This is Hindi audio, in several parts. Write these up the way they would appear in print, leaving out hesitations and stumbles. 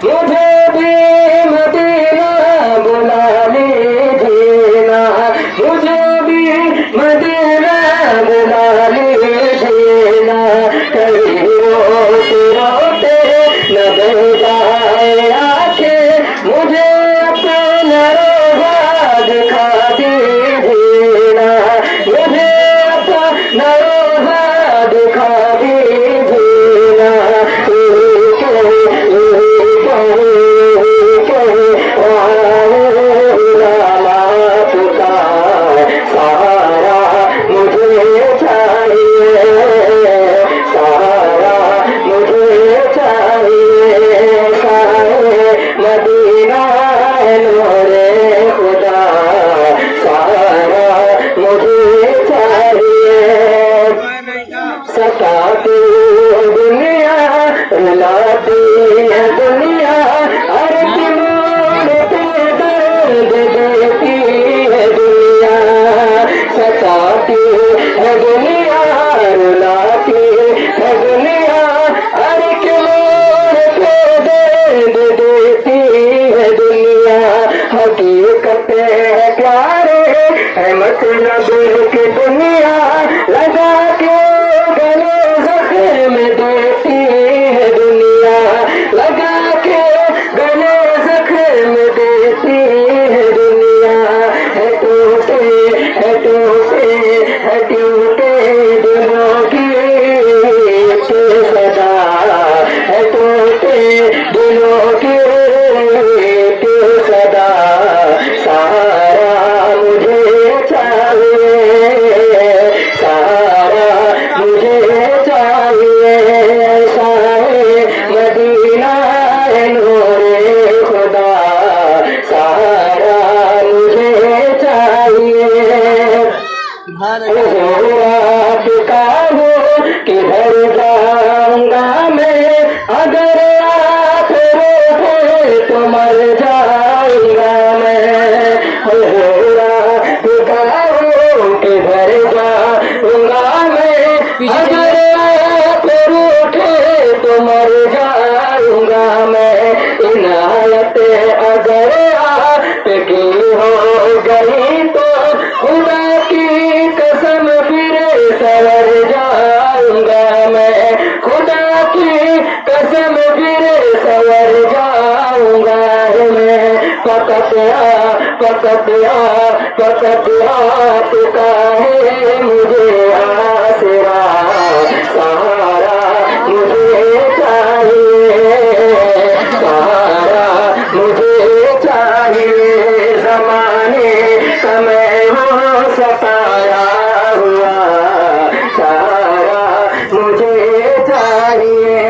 मुझे भी मदीना बुला लीजिए ना, मुझे भी मदीना बुला लीजिए ना, कहीं रोते रोते न बह जाए आंखें, मुझे अपना रोज़ा दिखा दीजिए ना, मुझे अपना रोज़ा दिखा दीजिए ना। सताती है दुनिया, रुलाती है दुनिया, हर मोड़ पे दर्द देती है दुनिया। सताती है दुनिया, रुलाती है दुनिया, हर मोड़ पे दर्द देती है दुनिया। हकीकत है प्यारे है मतलब की दुनिया, लगा के में देती है दुनिया, लगा के गले जख्म में देती है दुनिया। है टूटे है टूटे है टूटे दिलों की सदा, है टूटे दिलों की सदा। सहारा मुझे चाहिए, सहारा मुझे मदीना नूरे खुदा, सहारा मुझे चाहिए। आपका हो किधर जाऊंगा मैं, अगर आप रोके तो मर जाऊंगा मैं। आपका हो किधर जाऊंगा मैं, अगर आप रोके तो मर जाऊंगा मैं। इनायत अगर आपकी हो गई तो खुदा की कसम फिर सवर जाऊंगा मैं, खुदा की कसम फिर सवर जाऊंगा मैं। फकत आपका है मुझे आसरा, सहारा मुझे चाहिए, सहारा मुझे चाहिए। ज़माने का मैं हो सताया हुआ, सहारा मुझे चाहिए।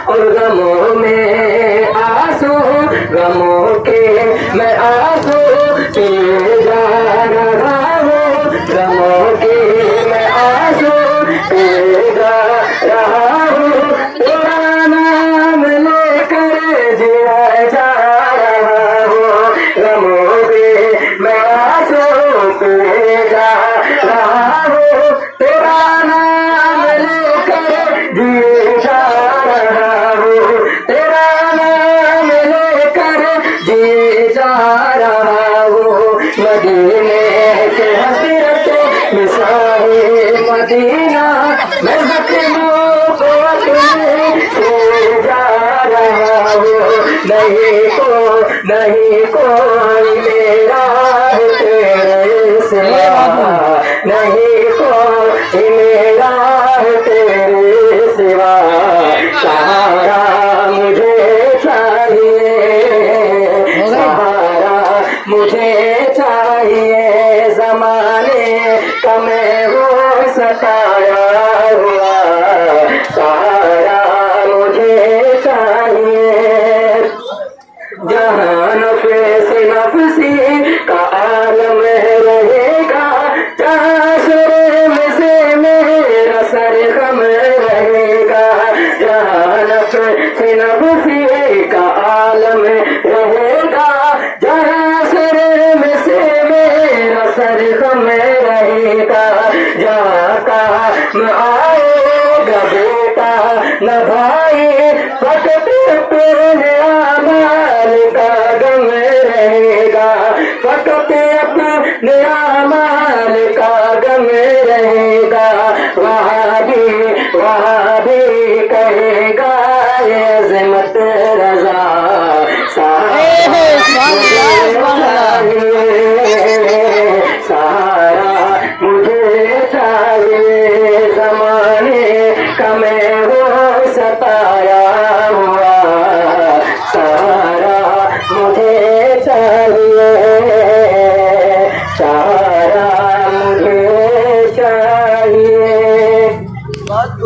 और गमों में आंसू, गमों के मैं आंसू पिए जा रहा हूँ, गमों के मैं आंसू पिए जा रहा हूँ। तेरा नाम लेकर जिया जा रहा हूँ, गमों के मैं आंसू पिए जा रहा हूँ। तेरा नाम लेकर जिए जा रहा हूँ, तेरा नाम लेकर जिए जा रहा हूँ। मदीने के हसरत मिसाले मदीना, मैं ज़ख्मों को अपने से जा रहा हूँ। नहीं कोई मेरा है तेरे सिवा, नहीं कोई मेरा है तेरे सिवा। सहारा मुझे चाहिए, सहारा मुझे चाहिए। ज़माने का मैं हो सताया हुआ, सहारा मुझे चाहिए। जहाँ नफ़्सी का आलम रहेगा, जहाँ सर में से मेरा सर गम रहेगा। जहाँ नफ़्सी का आलम रहेगा, जहाँ सर में से मेरा सर गम रहेगा। जहाँ काम आएगा बेटा न भाई, फकत